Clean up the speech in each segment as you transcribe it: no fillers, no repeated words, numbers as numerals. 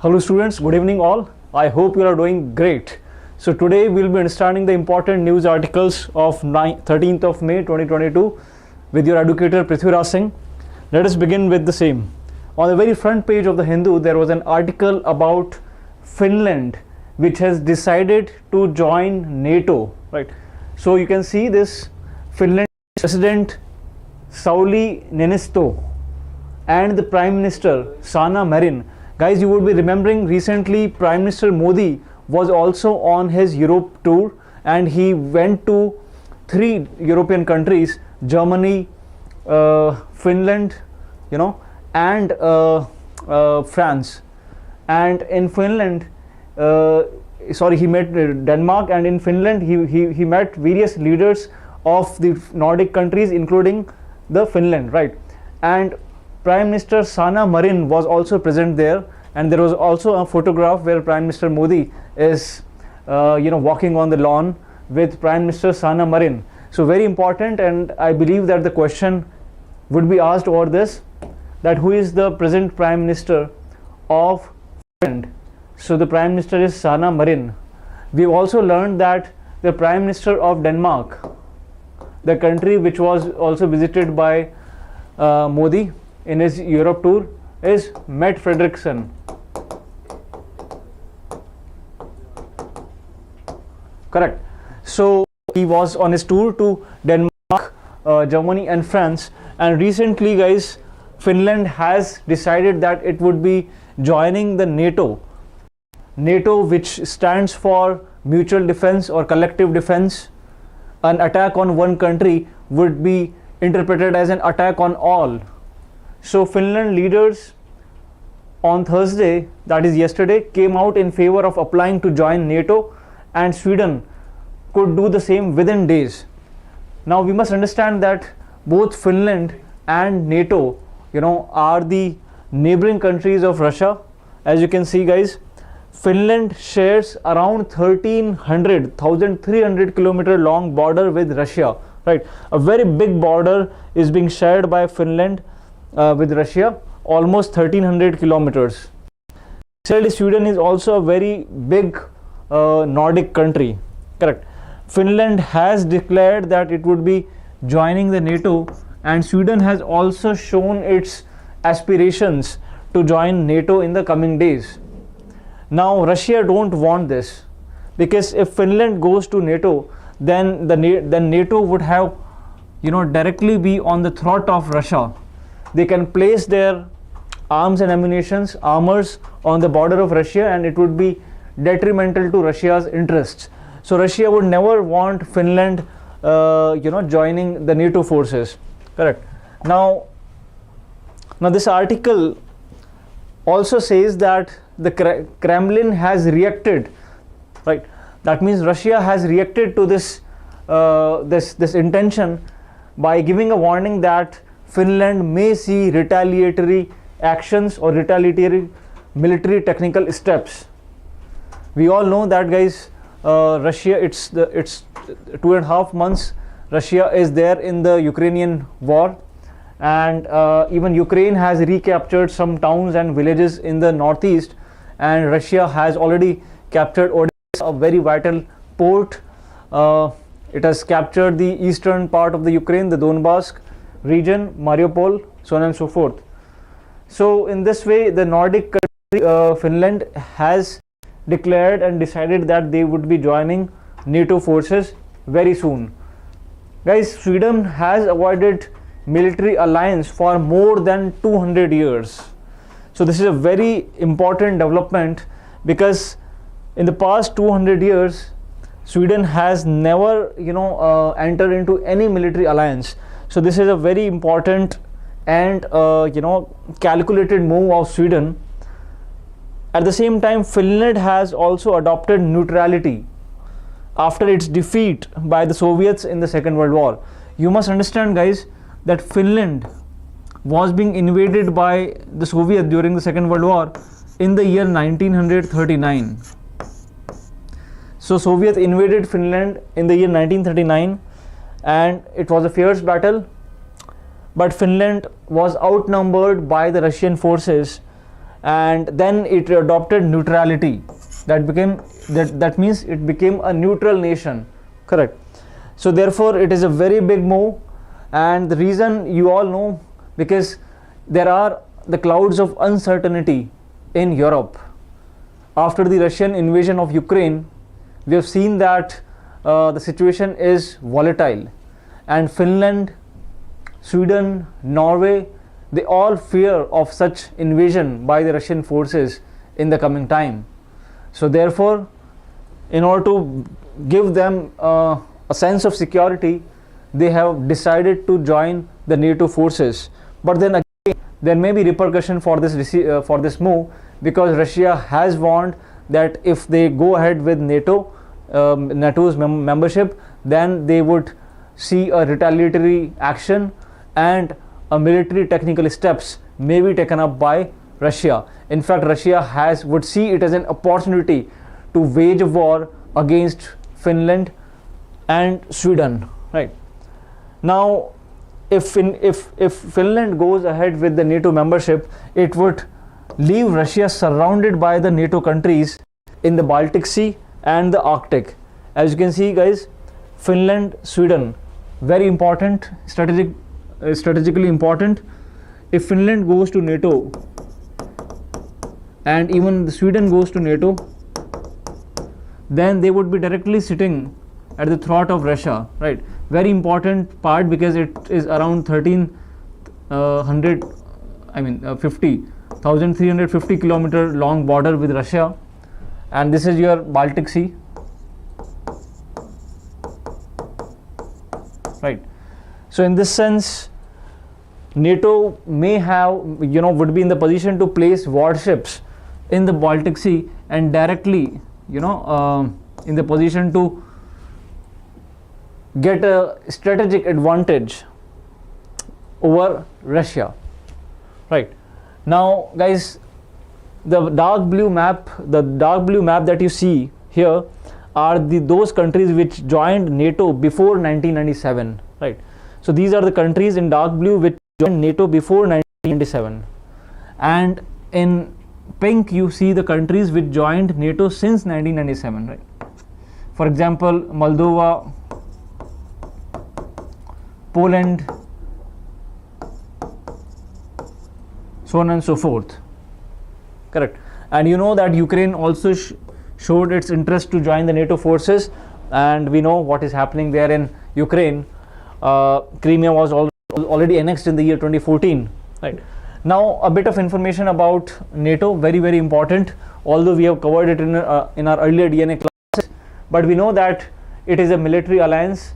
Hello students, good evening all. I hope you are doing great. So today we'll be understanding the important news articles of 13th of May 2022 with your educator Prithviraj Singh. Let us begin with the same. On the very front page of the Hindu, there was an article about Finland, which has decided to join NATO, right? So you can see this Finland President Sauli Niinisto and the Prime Minister Sanna Marin. Guys, you would be remembering recently Prime Minister Modi was also on his Europe tour and he went to 3 European countries, Germany, Finland, and France. And in Finland, he met Denmark, and in Finland he met various leaders of the Nordic countries, including the Finland, right? And Prime Minister Sanna Marin was also present there, and there was also a photograph where Prime Minister Modi is walking on the lawn with Prime Minister Sanna Marin. So very important, and I believe that the question would be asked over this, that who is the present Prime Minister of Finland? So the Prime Minister is Sanna Marin. We've also learned that the Prime Minister of Denmark, the country which was also visited by Modi in his Europe tour, is Mette Frederiksen. Correct. So he was on his tour to Denmark, Germany and France, and recently, guys, Finland has decided that it would be joining the NATO, which stands for mutual defense or collective defense. An attack on one country would be interpreted as an attack on all. So Finland leaders on Thursday, that is yesterday, came out in favor of applying to join NATO, and Sweden could do the same within days. Now we must understand that both Finland and NATO, are the neighboring countries of Russia. As you can see, guys, Finland shares around 1,300 kilometer long border with Russia, right? A very big border is being shared by Finland with Russia, almost 1,300 kilometers. Similarly, Sweden is also a very big Nordic country, correct? Finland has declared that it would be joining the NATO, and Sweden has also shown its aspirations to join NATO in the coming days. Now Russia don't want this, because if Finland goes to NATO, then NATO would have directly be on the throat of Russia. They can place their arms and armors on the border of Russia, and it would be detrimental to Russia's interests. So Russia would never want Finland joining the NATO forces, correct? Now this article also says that the Kremlin has reacted, right? That means Russia has reacted to this intention by giving a warning that Finland may see retaliatory actions or retaliatory military technical steps. We all know that, guys, Russia, it's 2.5 months Russia is there in the Ukrainian war, and even Ukraine has recaptured some towns and villages in the northeast, and Russia has already captured Odessa, a very vital port. It has captured the eastern part of the Ukraine, the Donbass region, Mariupol, so on and so forth. So in this way, the Nordic country Finland has declared and decided that they would be joining NATO forces very soon. Guys, Sweden has avoided military alliance for more than 200 years. So this is a very important development, because in the past 200 years, Sweden has never, entered into any military alliance. So this is a very important and calculated move of Sweden. At the same time, Finland has also adopted neutrality after its defeat by the Soviets in the Second World War. You must understand, guys, that Finland was being invaded by the Soviets during the Second World War in the year 1939. So Soviets invaded Finland in the year 1939, and it was a fierce battle, but Finland was outnumbered by the Russian forces, and then it adopted neutrality. That means it became a neutral nation, correct? So therefore it is a very big move, and the reason you all know, because there are the clouds of uncertainty in Europe. After the Russian invasion of Ukraine, we have seen that the situation is volatile, and Finland, Sweden, Norway, they all fear of such invasion by the Russian forces in the coming time. So therefore, in order to give them a sense of security, they have decided to join the NATO forces. But then again, there may be repercussion for this move, because Russia has warned that if they go ahead with NATO's membership, then they would see a retaliatory action, and a military technical steps may be taken up by Russia. In fact, Russia would see it as an opportunity to wage a war against Finland and Sweden. Right now, if Finland goes ahead with the NATO membership, it would leave Russia surrounded by the NATO countries in the Baltic Sea and the Arctic. As you can see, guys, Finland, Sweden, very important, strategically important. If Finland goes to NATO and even Sweden goes to NATO, then they would be directly sitting at the throat of Russia, right? Very important part, because it is around 1,350 kilometer long border with Russia, and this is your Baltic Sea, right? So in this sense, NATO may have, would be in the position to place warships in the Baltic Sea and directly, in the position to get a strategic advantage over Russia, right? Now, guys, the dark blue map that you see here are those countries which joined NATO before 1997, right? So these are the countries in dark blue which joined NATO before 1997, and in pink you see the countries which joined NATO since 1997, right? For example, Moldova, Poland, so on and so forth, correct? And you know that Ukraine also showed its interest to join the NATO forces, and we know what is happening there in Ukraine. Crimea was already annexed in the year 2014, right? Now, a bit of information about NATO, very, very important, although we have covered it in our earlier DNA classes, but we know that it is a military alliance.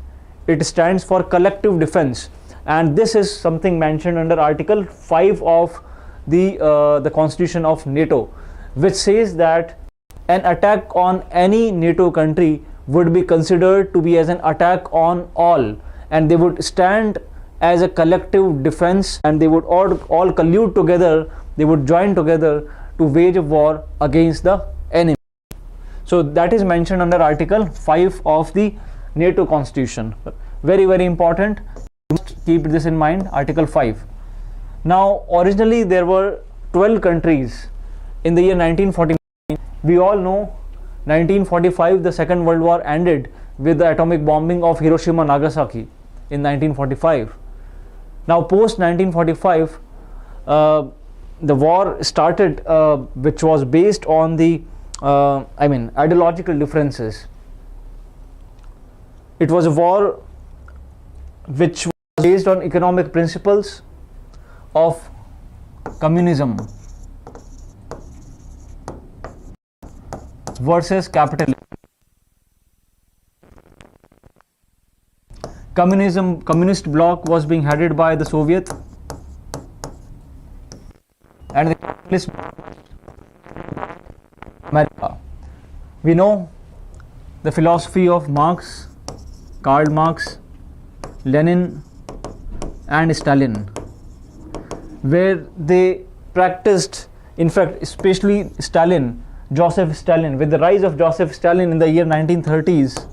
It stands for collective defense, and this is something mentioned under Article 5 of the Constitution of NATO, which says that an attack on any NATO country would be considered to be as an attack on all, and they would stand as a collective defense, and they would all collude together, they would join together to wage a war against the enemy. So that is mentioned under Article 5 of the NATO Constitution. Very, very important. You must keep this in mind, Article 5. Now, originally there were 12 countries in the year 1949. We all know 1945, the Second World War ended with the atomic bombing of Hiroshima, Nagasaki in 1945. Now, post 1945, the war started, which was based on the ideological differences. It was a war which was based on economic principles of communism versus capitalism. Communist bloc was being headed by the Soviet, and the capitalist America. We know the philosophy of Marx, Karl Marx, Lenin, and Stalin, where they practiced, in fact, especially Joseph Stalin, with the rise of Joseph Stalin in the year 1930s,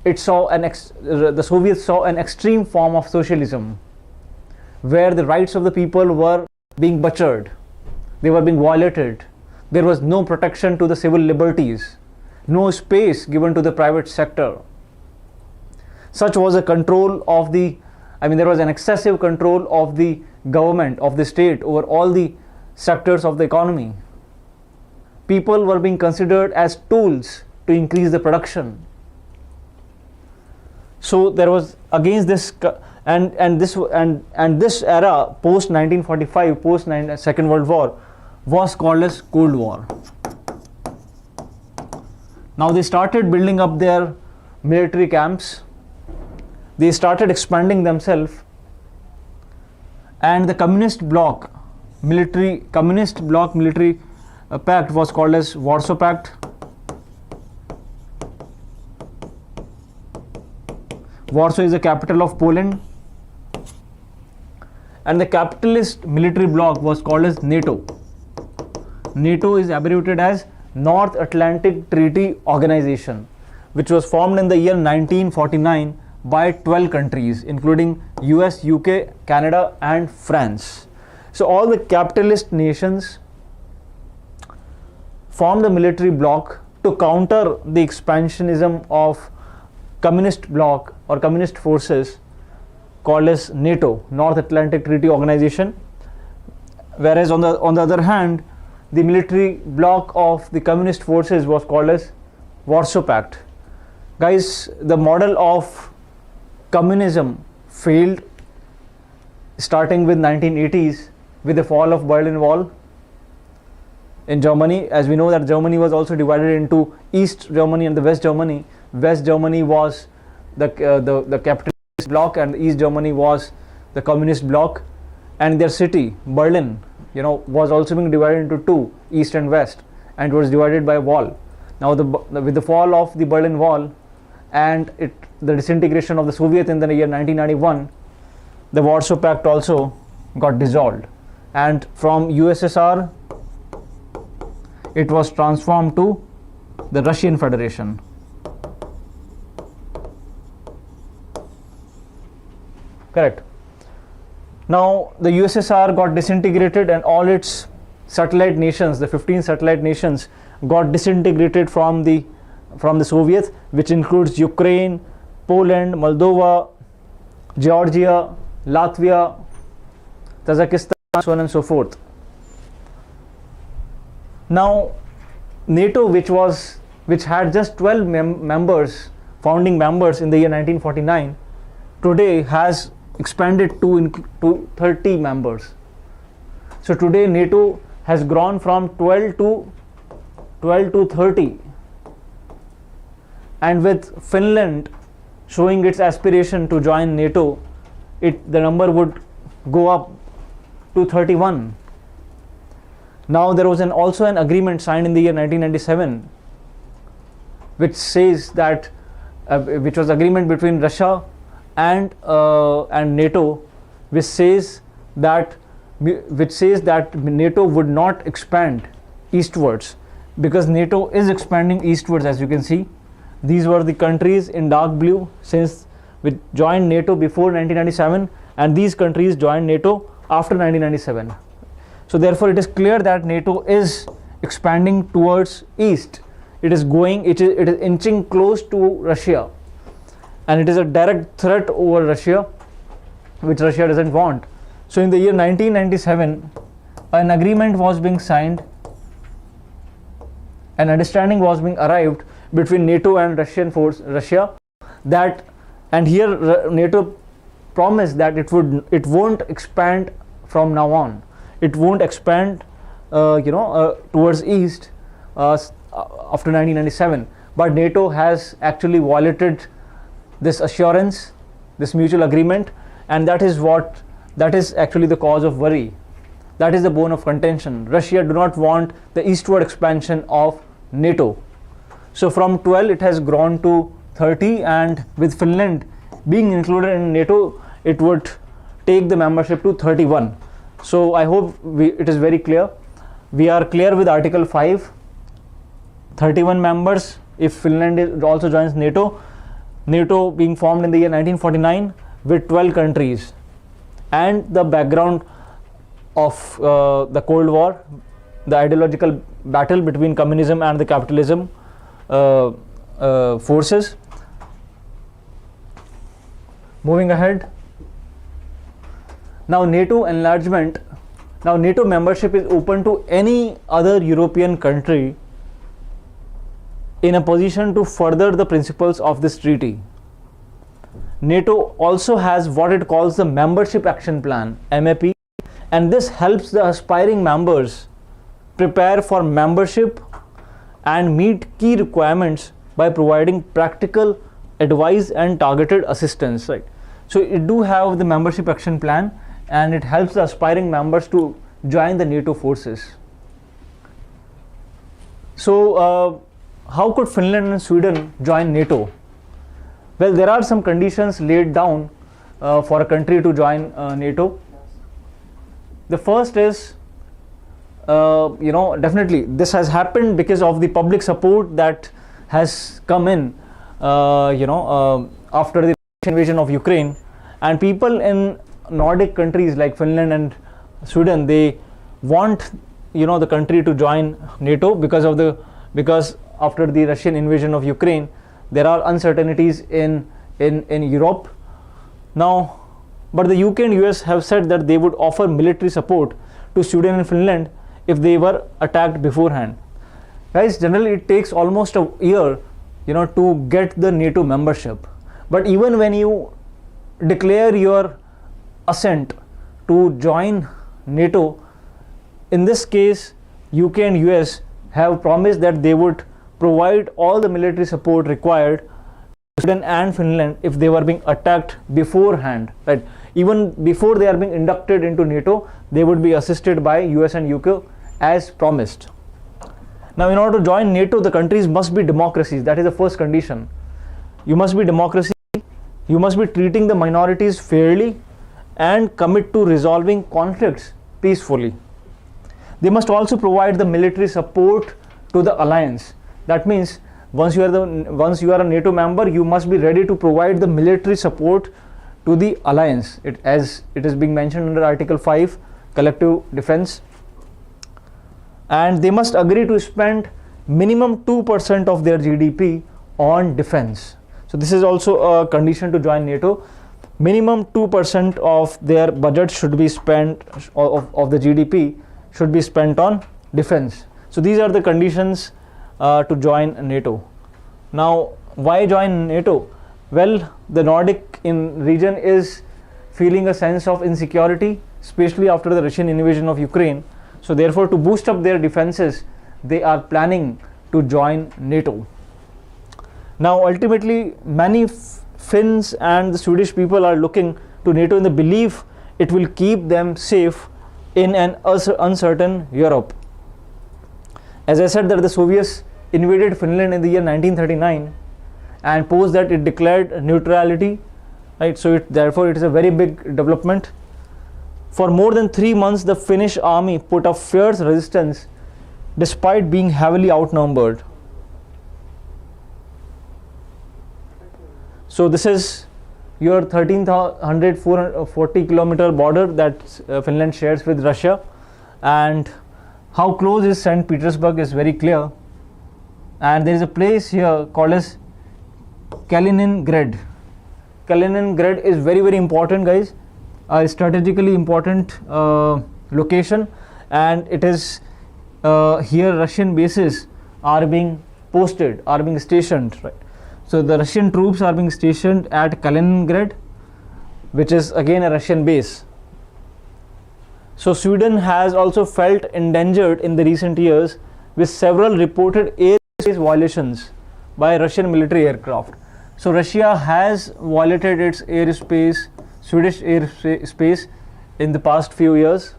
the Soviets saw an extreme form of socialism, where the rights of the people were being butchered, they were being violated. There was no protection to the civil liberties, no space given to the private sector. Such was a control of the, there was an excessive control of the government, of the state over all the sectors of the economy. People were being considered as tools to increase the production. So there was against this and this era post 1945, post Second World War, was called as Cold War. Now they started building up their military camps. They started expanding themselves, and the communist bloc military pact was called as Warsaw Pact. Warsaw is the capital of Poland, and the capitalist military bloc was called as NATO. NATO is abbreviated as North Atlantic Treaty Organization, which was formed in the year 1949 by 12 countries, including US, UK, Canada, and France. So all the capitalist nations formed a military bloc to counter the expansionism of communist bloc or communist forces called as NATO, North Atlantic Treaty Organization. Whereas on the other hand, the military bloc of the communist forces was called as Warsaw Pact. Guys, the model of communism failed starting with 1980s with the fall of Berlin Wall in Germany. As we know that Germany was also divided into East Germany and the West Germany. West Germany was the capitalist bloc, and East Germany was the communist bloc, and their city Berlin, was also being divided into two, East and West, and it was divided by a wall. Now with the fall of the Berlin Wall and the disintegration of the Soviet in the year 1991, the Warsaw Pact also got dissolved, and from USSR it was transformed to the Russian Federation. Correct. Now the USSR got disintegrated, and all its satellite nations, the 15 satellite nations, got disintegrated from the Soviet, which includes Ukraine, Poland, Moldova, Georgia, Latvia, Tajikistan, so on and so forth. Now NATO, which had just 12 members, founding members in the year 1949, today has expanded to 30 members. So today NATO has grown from 12 to 30, and with Finland showing its aspiration to join NATO, the number would go up to 31. Now there was also an agreement signed in the year 1997, which says that which was agreement between Russia and NATO, which says that NATO would not expand eastwards, because NATO is expanding eastwards. As you can see, these were the countries in dark blue since we joined NATO before 1997, and these countries joined NATO after 1997. So therefore it is clear that NATO is expanding towards east. It is inching close to Russia, and it is a direct threat over Russia, which Russia doesn't want. So in the year 1997, an agreement was being signed, an understanding was being arrived between NATO and Russia, that, and here NATO promised that it won't expand from now on. It won't expand towards east after 1997. But NATO has actually violated this assurance, this mutual agreement, and that is actually the cause of worry. That is the bone of contention. Russia do not want the eastward expansion of NATO. So from 12 it has grown to 30, and with Finland being included in NATO, it would take the membership to 31. So I hope it is very clear. We are clear with Article 5, 31 members if Finland also joins NATO. NATO being formed in the year 1949 with 12 countries, and the background of the Cold War, the ideological battle between communism and the capitalism forces. Moving ahead. Now NATO enlargement. Now NATO membership is open to any other European country in a position to further the principles of this treaty. NATO also has what it calls the Membership Action Plan, MAP, and this helps the aspiring members prepare for membership and meet key requirements by providing practical advice and targeted assistance, right? So it do have the Membership Action Plan, and it helps the aspiring members to join the NATO forces. So how could Finland and Sweden join NATO? Well, there are some conditions laid down for a country to join NATO. The first is, definitely this has happened because of the public support that has come in, after the invasion of Ukraine, and people in Nordic countries like Finland and Sweden, they want the country to join NATO because after the Russian invasion of Ukraine, there are uncertainties in Europe now. But the UK and US have said that they would offer military support to Sweden and Finland if they were attacked beforehand. Guys, generally it takes almost a year to get the NATO membership. But even when you declare your assent to join NATO, in this case UK and US have promised that they would provide all the military support required to Sweden and Finland if they were being attacked beforehand, right? Even before they are being inducted into NATO, they would be assisted by US and UK as promised. Now, in order to join NATO, the countries must be democracies. That is the first condition. You must be democracy, you must be treating the minorities fairly, and commit to resolving conflicts peacefully. They must also provide the military support to the alliance. That means once you are a NATO member, you must be ready to provide the military support to the alliance, as it is being mentioned under Article 5, collective defense. And they must agree to spend minimum 2% of their GDP on defense. So this is also a condition to join NATO. Minimum 2% of their budget should be spent, of the GDP should be spent on defense. So these are the conditions to join NATO. Now, why join NATO? Well, the Nordic region is feeling a sense of insecurity, especially after the Russian invasion of Ukraine. So therefore, to boost up their defenses, they are planning to join NATO. Now, ultimately, many Finns and the Swedish people are looking to NATO in the belief it will keep them safe in an uncertain Europe. As I said, that the Soviets invaded Finland in the year 1939, and post that it declared neutrality, right? So therefore it is a very big development. For more than 3 months, the Finnish army put up fierce resistance despite being heavily outnumbered. So this is your 13,440 kilometer border that Finland shares with Russia, and how close is St. Petersburg is very clear. And there is a place here called as Kaliningrad. Kaliningrad is very, very important, guys, a strategically important location, and it is here Russian bases are being posted, are being stationed, right? So the Russian troops are being stationed at Kaliningrad, which is again a Russian base. So Sweden has also felt endangered in the recent years with several reported airspace violations by Russian military aircraft. So Russia has violated its airspace, Swedish airspace, in the past few years.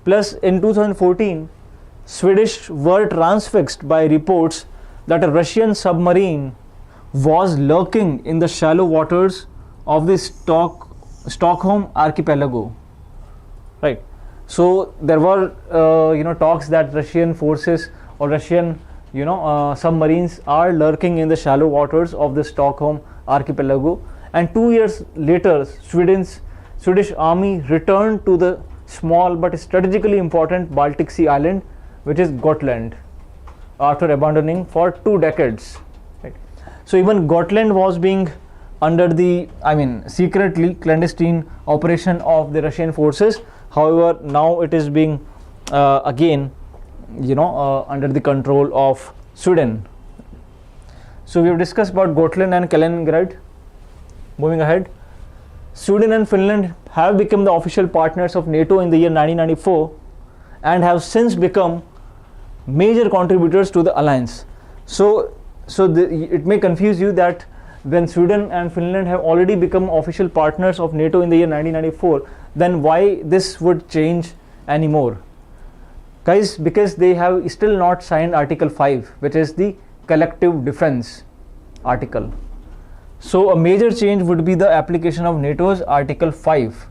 Plus, in 2014, Swedish were transfixed by reports that a Russian submarine was lurking in the shallow waters of the Stockholm archipelago, right? So there were talks that Russian forces or Russian submarines are lurking in the shallow waters of the Stockholm archipelago, and 2 years later Swedish army returned to the small but strategically important Baltic Sea island, which is Gotland, after abandoning for 2 decades. Right. So even Gotland was being under the, secretly clandestine operation of the Russian forces. However, now it is being again, under the control of Sweden. So we have discussed about Gotland and Kaliningrad. Moving ahead, Sweden and Finland have become the official partners of NATO in the year 1994 and have since become major contributors to the alliance. So it may confuse you that when Sweden and Finland have already become official partners of NATO in the year 1994, then why this would change anymore? Guys, because they have still not signed Article 5, which is the collective defense article. So a major change would be the application of NATO's Article 5,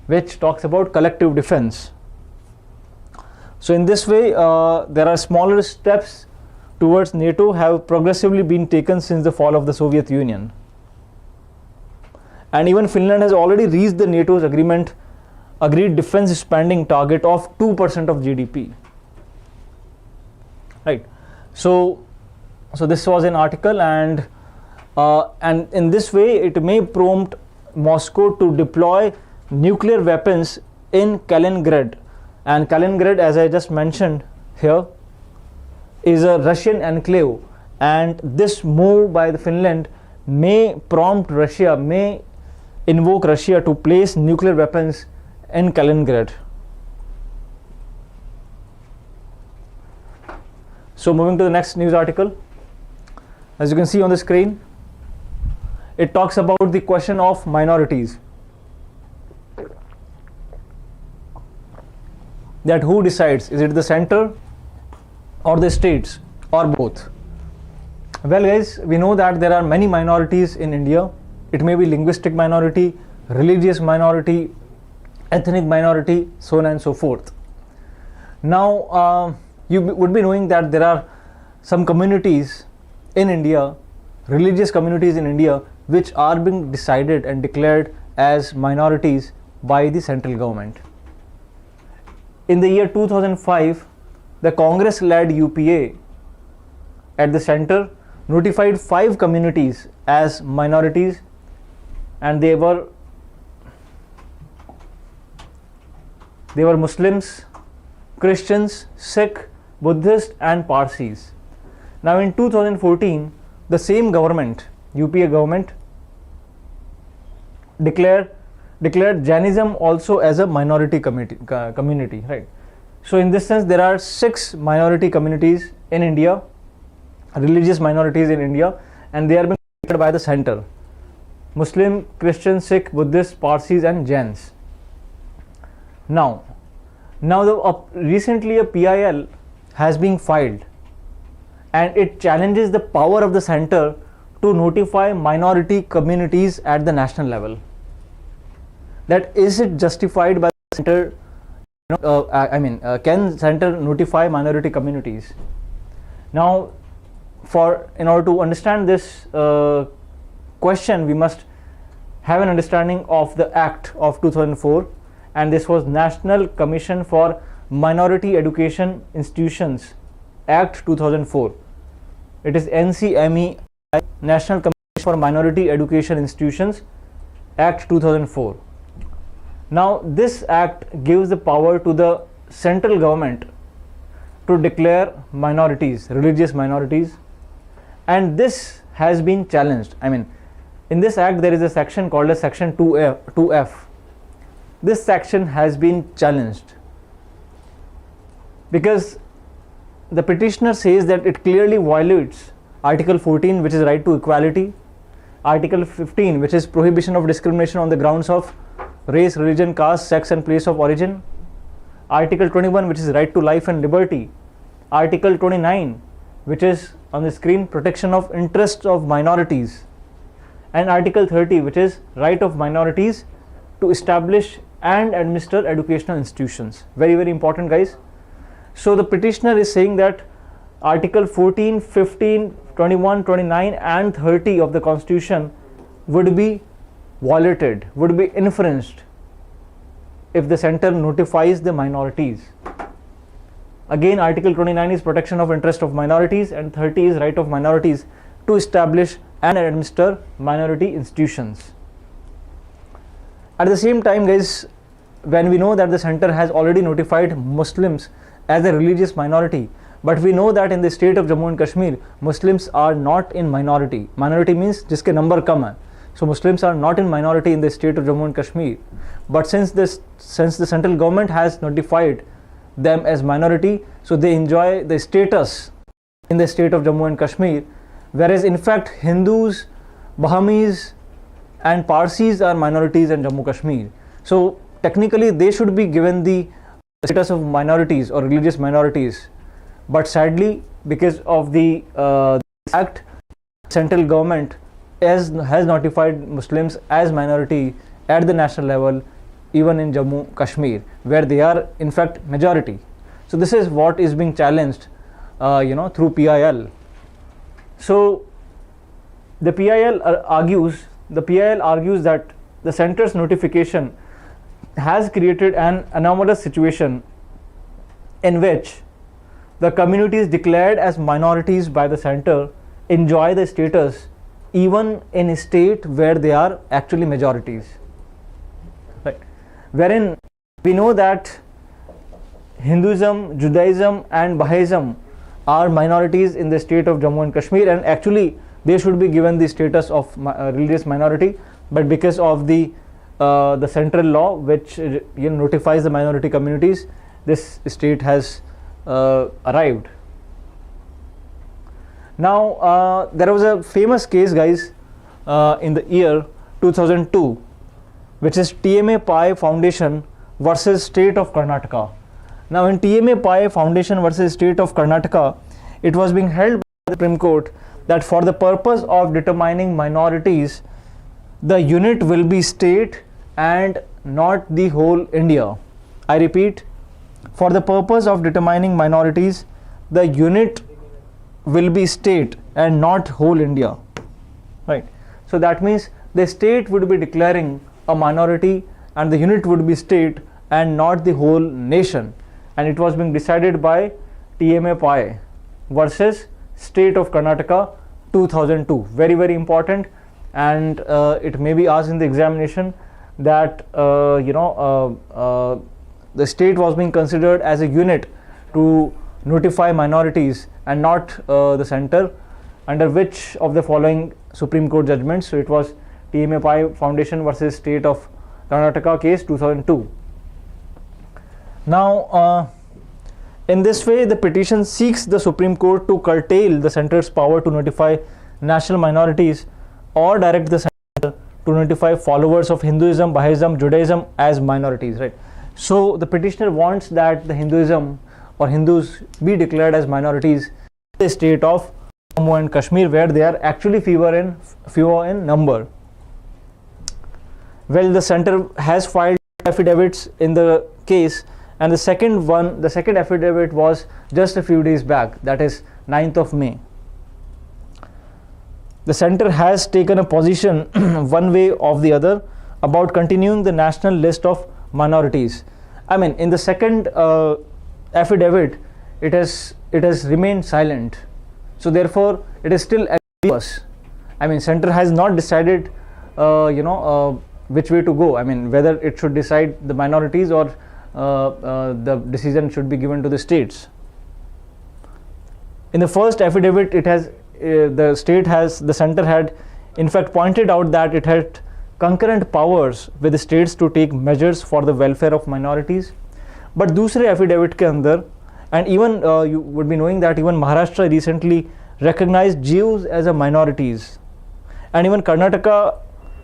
which talks about collective defense. So in this way, there are smaller steps towards NATO have progressively been taken since the fall of the Soviet Union. And even Finland has already reached the NATO's agreed defense spending target of 2% of GDP. Right. So this was an article, and in this way it may prompt Moscow to deploy nuclear weapons in Kaliningrad. And Kaliningrad, as I just mentioned here, is a Russian enclave, and this move by the Finland may prompt Russia, may invoke Russia to place nuclear weapons in Kaliningrad. So moving to the next news article, as you can see on the screen, it talks about the question of minorities. That who decides? Is it the center or the states or both? Well guys, we know that there are many minorities in India. It may be linguistic minority, religious minority, ethnic minority, so on and so forth. Now you would be knowing that there are some communities in India, religious communities in India, which are being decided and declared as minorities by the central government. In the year 2005, the Congress-led UPA at the center notified 5 communities as minorities, and they were Muslims, Christians, Sikh, Buddhist and Parsis. Now in 2014, the same government, UPA government, declared Jainism also as a minority community, right? So in this sense, there are 6 minority communities in India, religious minorities in India, and they are being declared by the center: Muslim, Christian, Sikh, Buddhist, Parsis and Jains. Now recently a PIL has been filed, and it challenges the power of the center to notify minority communities at the national level. That is it justified by the center? Can center notify minority communities? Now, in order to understand this question, we must have an understanding of the Act of 2004, and this was National Commission for Minority Education Institutions, Act 2004. It is NCME, National Commission for Minority Education Institutions, Act 2004. Now this act gives the power to the central government to declare minorities, religious minorities, and this has been challenged. In this act there is a section called as section 2F. This section has been challenged because the petitioner says that it clearly violates Article 14, which is right to equality, Article 15, which is prohibition of discrimination on the grounds of race, religion, caste, sex and place of origin, Article 21, which is right to life and liberty, Article 29, which is on the screen, protection of interests of minorities, and Article 30, which is right of minorities to establish and administer educational institutions. Very, very important, guys. So the petitioner is saying that Article 14, 15, 21, 29 and 30 of the Constitution would be violated, would be infringed if the center notifies the minorities. Again, Article 29 is protection of interest of minorities, and 30 is right of minorities to establish and administer minority institutions. At the same time, guys, when we know that the center has already notified Muslims as a religious minority, but we know that in the state of Jammu and Kashmir, Muslims are not in minority. Minority means jiske number kam hai. So Muslims are not in minority in the state of Jammu and Kashmir. But since the central government has notified them as minority, so they enjoy the status in the state of Jammu and Kashmir, whereas in fact Hindus, Bahamis and Parsis are minorities in Jammu Kashmir. So technically they should be given the status of minorities or religious minorities, but sadly because of the act, central government has notified Muslims as minority at the national level, even in Jammu Kashmir, where they are in fact majority. So this is what is being challenged through PIL. So the PIL argues that the center's notification has created an anomalous situation in which the communities declared as minorities by the center enjoy the status even in a state where they are actually majorities. Right. Wherein we know that Hinduism, Judaism and Bahaism are minorities in the state of Jammu and Kashmir, and actually they should be given the status of religious minority, but because of the central law which notifies the minority communities, this state has arrived. Now there was a famous case, guys, in the year 2002, which is TMA Pai Foundation versus State of Karnataka. Now in TMA Pai Foundation versus State of Karnataka, it was being held by the Supreme Court that for the purpose of determining minorities, the unit will be state and not the whole India. I repeat, for the purpose of determining minorities, the unit will be state and not whole India. Right. So that means the state would be declaring a minority and the unit would be state and not the whole nation. And it was being decided by TMA Pai versus State of Karnataka 2002. Very, very important, and it may be asked in the examination that the state was being considered as a unit to notify minorities and not the center, under which of the following Supreme Court judgments. So it was TMA Pai Foundation versus State of Karnataka case 2002. Now in this way, the petition seeks the Supreme Court to curtail the center's power to notify national minorities or direct the center to notify followers of Hinduism, Bahaism, Judaism as minorities. Right. So the petitioner wants that the Hinduism or Hindus be declared as minorities in the state of Jammu and Kashmir, where they are actually fewer in number. Well, the center has filed affidavits in the case, and the second affidavit was just a few days back, that is 9th of May. The center has taken a position one way or the other about continuing the national list of minorities. I mean, in the second affidavit, it has remained silent. So therefore, it is still ambiguous. I mean, center has not decided, which way to go. I mean, whether it should decide the minorities or the decision should be given to the states. In the first affidavit, the center had in fact pointed out that it had concurrent powers with the states to take measures for the welfare of minorities. But दूसरे affidavit के अंदर, and even you would be knowing that even Maharashtra recently recognized Jews as a minorities, and even Karnataka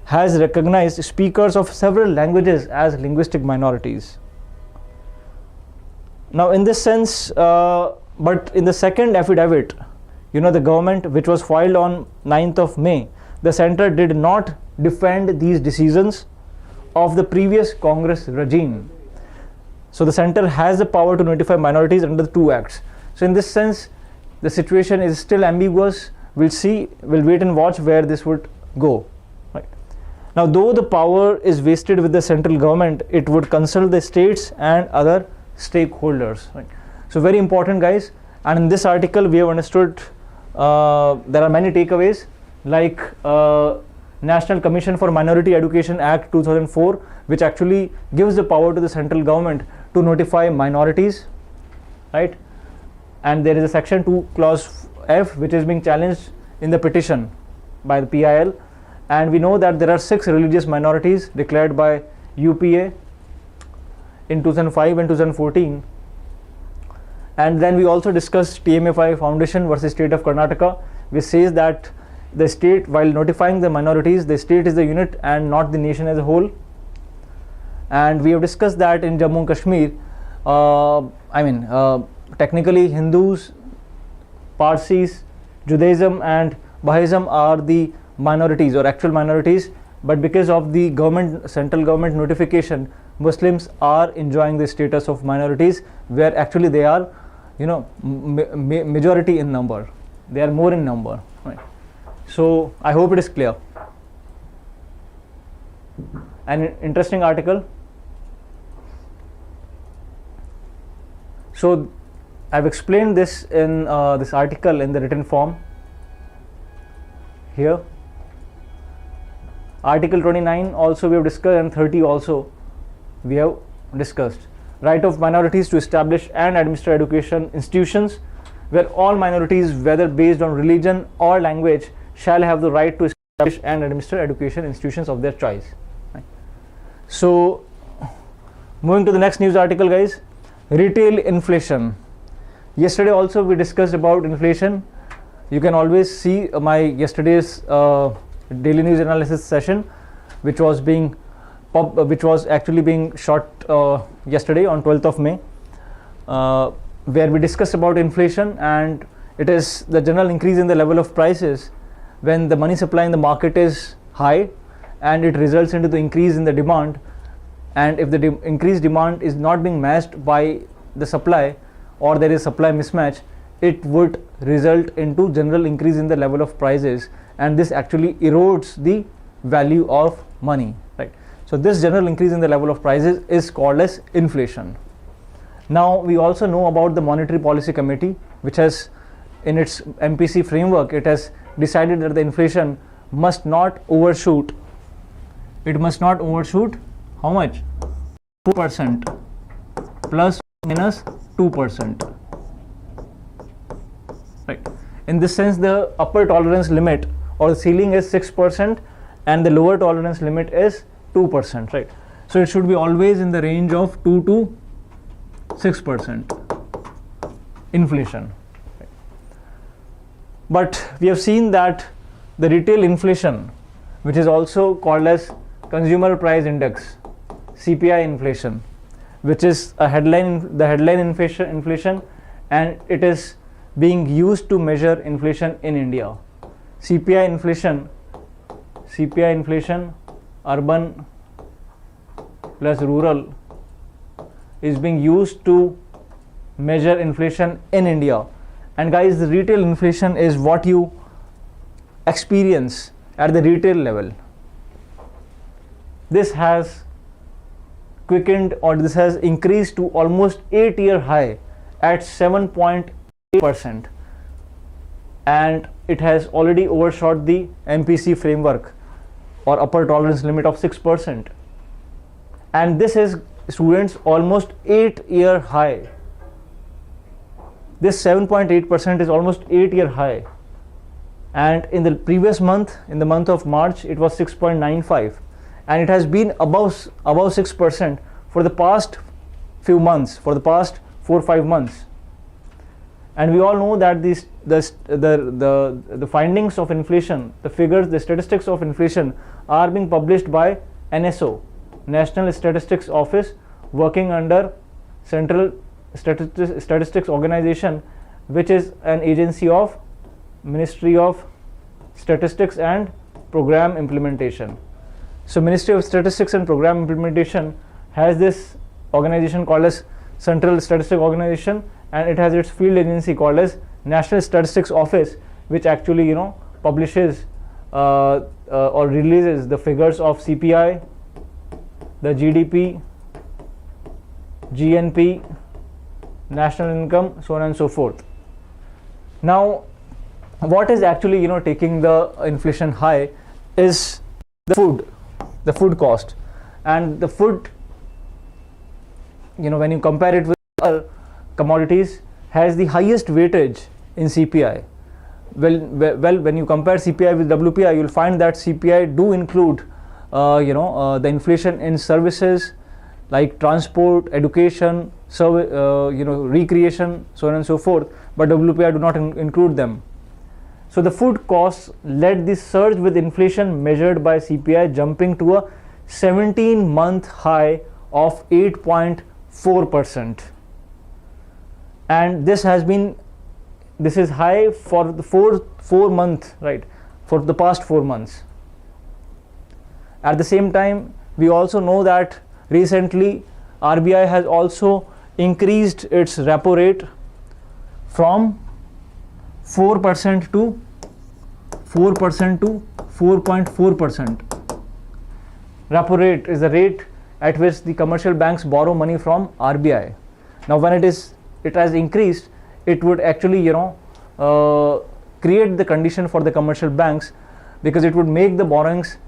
has recognized speakers of several languages as linguistic minorities. Now in this sense, but in the second affidavit, the government, which was filed on 9th of May, the center did not defend these decisions of the previous Congress regime. So the center has the power to notify minorities under the two acts. So in this sense, the situation is still ambiguous. We'll wait and watch where this would go. Right. Now, though the power is vested with the central government, it would consult the states and other stakeholders. Right? So very important, guys. And in this article, we have understood there are many takeaways, like National Commission for Minority Education Act 2004, which actually gives the power to the central government to notify minorities, right? And there is a section 2 clause F which is being challenged in the petition by the PIL. And we know that there are 6 religious minorities declared by UPA in 2005 and 2014. And then we also discussed TMFI Foundation versus State of Karnataka, which says that the state, while notifying the minorities, the state is the unit and not the nation as a whole. And we have discussed that in Jammu and Kashmir, technically Hindus, Parsis, Judaism and Bahaism are the minorities or actual minorities, but because of the central government notification, Muslims are enjoying the status of minorities, where actually they are, majority in number. They are more in number. Right? So I hope it is clear. An interesting article. So I've explained this in this article in the written form here. Article 29 also we have discussed, and 30 also we have discussed. Right of minorities to establish and administer education institutions, where all minorities, whether based on religion or language, shall have the right to establish and administer education institutions of their choice. Right. So moving to the next news article, guys. Retail inflation. Yesterday also we discussed about inflation. You can always see my yesterday's daily news analysis session, which was actually being shot yesterday on 12th of May, where we discussed about inflation, and it is the general increase in the level of prices when the money supply in the market is high, and it results into the increase in the demand. And if the increased demand is not being matched by the supply, or there is supply mismatch, it would result into general increase in the level of prices, and this actually erodes the value of money. Right. So this general increase in the level of prices is called as inflation. Now we also know about the Monetary Policy Committee, which has, in its MPC framework, it has decided that the inflation must not overshoot. It must not overshoot how much? 2% plus minus 2%. Right. In this sense, the upper tolerance limit or the ceiling is 6% and the lower tolerance limit is 2%. Right. So it should be always in the range of 2 to 6% inflation. Right. But we have seen that the retail inflation, which is also called as Consumer Price Index, CPI inflation, which is the headline inflation, and it is being used to measure inflation in India. CPI inflation, urban plus rural, is being used to measure inflation in India. And guys, the retail inflation is what you experience at the retail level. This has quickened, or this has increased to almost 8-year high at 7.8%, and it has already overshot the MPC framework or upper tolerance limit of 6%, and this is, students, almost 8-year high. This 7.8% is almost 8-year high, and in the previous month, in the month of March, it was 6.95, and it has been above 6% for the past few months, for the past 4-5 months. And we all know that the findings of inflation, the figures, the statistics of inflation are being published by NSO, National Statistics Office, working under Central Statistics Organization, which is an agency of Ministry of Statistics and Program Implementation. So Ministry of Statistics and Program Implementation has this organization called as Central Statistics Organization, and it has its field agency called as National Statistics Office, which actually publishes or releases the figures of CPI, the GDP, GNP, national income, so on and so forth. Now, what is actually taking the inflation high is the food cost, and the food, when you compare it with other commodities, has the highest weightage in CPI. Well, when you compare CPI with WPI, you'll find that CPI do include the inflation in services like transport, education, recreation, so on and so forth, but WPI do not include them. So the food costs led the surge, with inflation measured by CPI jumping to a 17-month high of 8.4%. And this is high for the four months, right? For the past 4 months. At the same time, we also know that recently RBI has also increased its repo rate from 4% to 4.4%. Repo rate is the rate at which the commercial banks borrow money from RBI. Now, when it has increased, it would actually create the condition for the commercial banks, because it would make the borrowings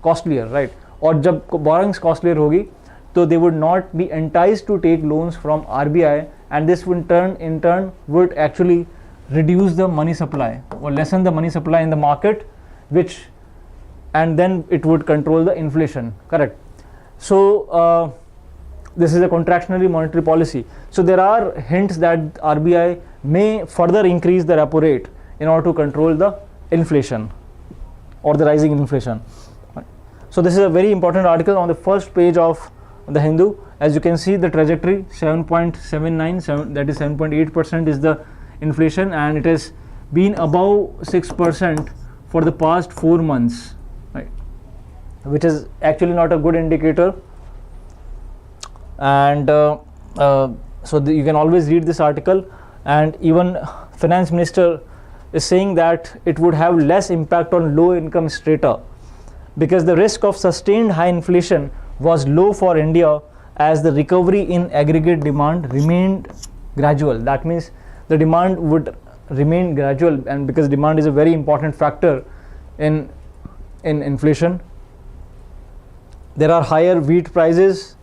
costlier, right? Or जब borrowings costlier होगी, so they would not be enticed to take loans from RBI, and this would in turn would actually reduce the money supply or lessen the money supply in the market, and then it would control the inflation, correct? So this is a contractionary monetary policy. So there are hints that RBI may further increase the repo rate in order to control the inflation or the rising inflation. So this is a very important article on the first page of the Hindu. As you can see, the trajectory 7.79, that is 7.8% is the inflation, and it has been above 6% for the past 4 months, right? Which is actually not a good indicator. And you can always read this article, and even finance minister is saying that it would have less impact on low income strata, because the risk of sustained high inflation was low for India, as the recovery in aggregate demand remained gradual. That means the demand would remain gradual, and because demand is a very important factor in inflation. There are higher wheat prices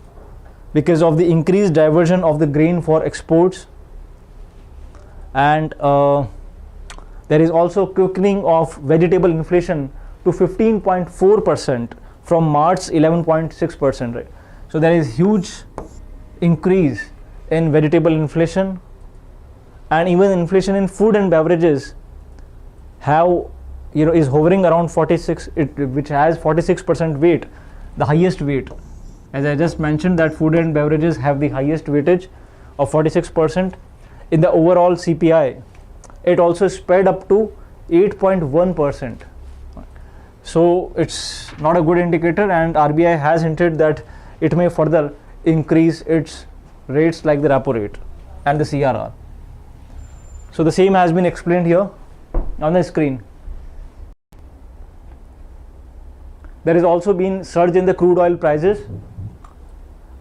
because of the increased diversion of the grain for exports, and there is also quickening of vegetable inflation to 15.4% from March 11.6%, right? So there is huge increase in vegetable inflation, and even inflation in food and beverages is hovering around 46, which has 46% weight, the highest weight. As I just mentioned, that food and beverages have the highest weightage of 46% in the overall CPI. It also sped up to 8.1%. So it's not a good indicator, and RBI has hinted that it may further increase its rates like the repo rate and the CRR. So the same has been explained here on the screen. There has also been surge in the crude oil prices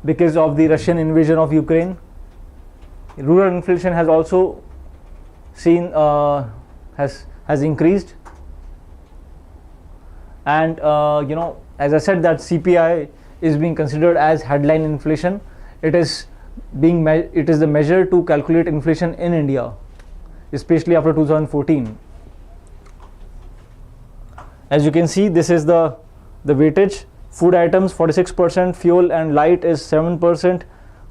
because of the Russian invasion of Ukraine. Rural inflation has also has increased, and as I said, that CPI is being considered as headline inflation. It is the measure to calculate inflation in India, especially after 2014. As you can see, this is the weightage. Food items 46%, fuel and light is 7%,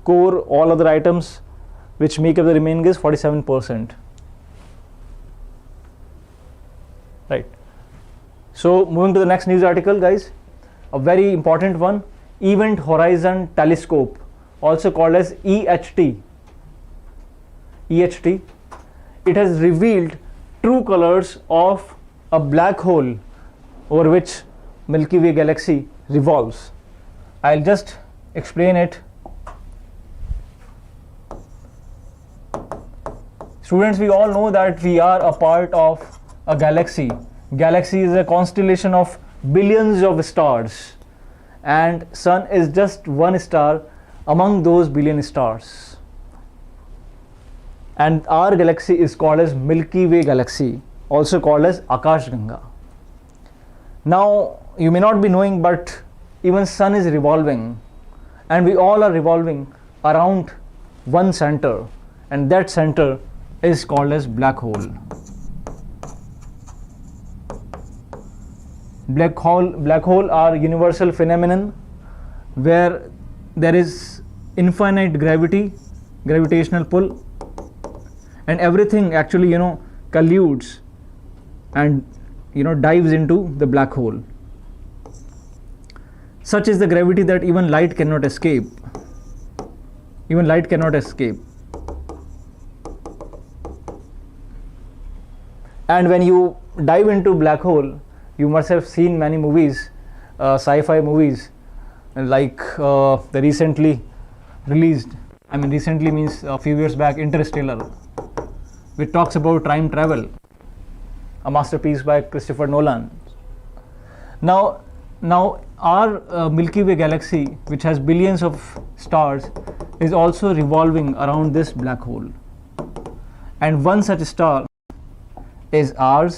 core, all other items which make up the remaining is 47%. Right. So moving to the next news article, guys, a very important one, Event Horizon Telescope, also called as EHT. EHT. It has revealed true colors of a black hole over which Milky Way galaxy revolves. I'll just explain it. Students, we all know that we are a part of a galaxy. Galaxy is a constellation of billions of stars, and sun is just one star among those billion stars. And our galaxy is called as Milky Way galaxy, also called as Akash Ganga. Now you may not be knowing, but even sun is revolving, and we all are revolving around one center, and that center is called as black hole. Black hole are universal phenomenon where there is infinite gravitational pull, and everything actually colludes and dives into the black hole. Such is the gravity that even light cannot escape. And when you dive into black hole, you must have seen many movies, sci-fi movies, like the recently released, recently means a few years back, Interstellar, which talks about time travel, a masterpiece by Christopher Nolan. Now our Milky Way galaxy, which has billions of stars, is also revolving around this black hole, and one such star is our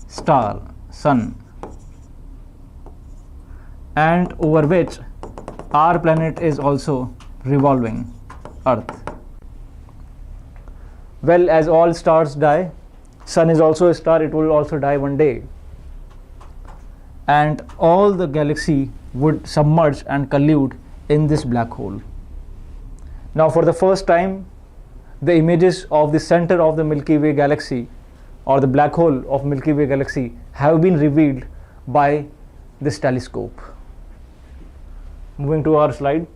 star, sun, and over which our planet is also revolving, Earth. Well, as all stars die, sun is also a star, it will also die one day, and all the galaxy would submerge and collude in this black hole. Now for the first time, the images of the center of the Milky Way galaxy, or the black hole of Milky Way galaxy, have been revealed by this telescope. Moving to our slide.